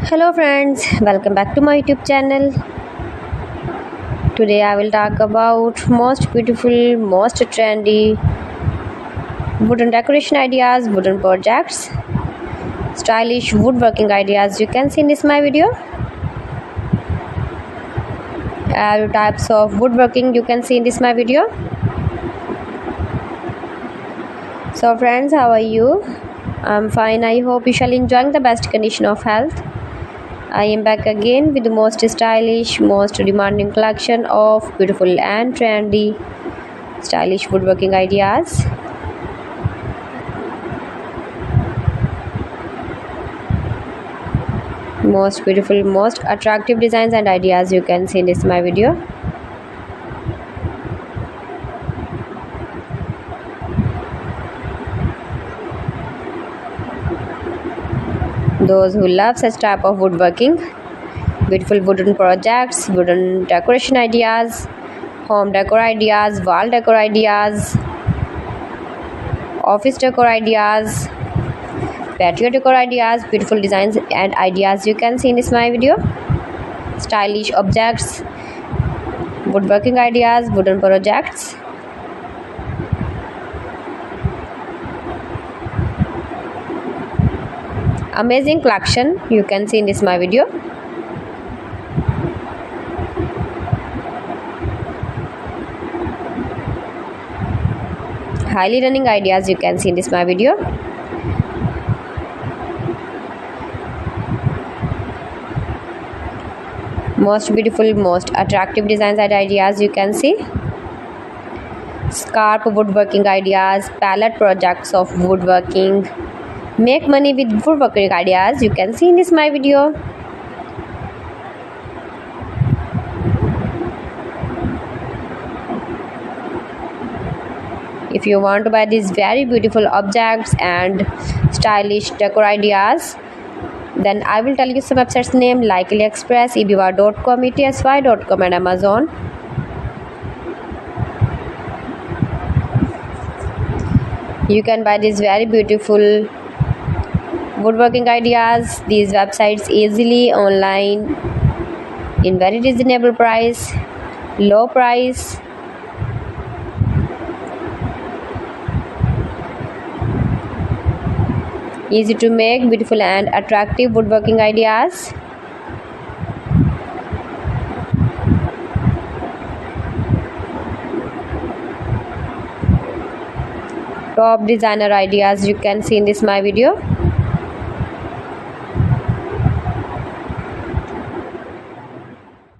Hello friends, welcome back to my YouTube channel. Today I will talk about most beautiful, most trendy wooden decoration ideas, wooden projects, stylish woodworking ideas you can see in this my video. All types of woodworking you can see in this my video. So friends, how are you? I'm fine. I hope you shall enjoying the best condition of health. I am back again with the most stylish, most demanding collection of beautiful and trendy stylish woodworking ideas. Most beautiful, most attractive designs and ideas you can see in this my video. Those who love such type of woodworking, beautiful wooden projects, wooden decoration ideas, home decor ideas, wall decor ideas, office decor ideas, patio decor ideas, beautiful designs and ideas you can see in this my video. Stylish objects, woodworking ideas, wooden projects. Amazing collection you can see in this my video. Highly running ideas you can see in this my video. Most beautiful, most attractive designs and ideas you can see. Scarp woodworking ideas, palette projects of woodworking. Make money with woodworking ideas you can see in this my video. If you want to buy these very beautiful objects and stylish decor ideas, then I will tell you some websites name like AliExpress, eBay.com, ETSY.com and Amazon. You can buy these very beautiful woodworking ideas, these websites easily online in very reasonable price, low price. Easy to make, beautiful and attractive woodworking ideas. Top designer ideas you can see in this my video.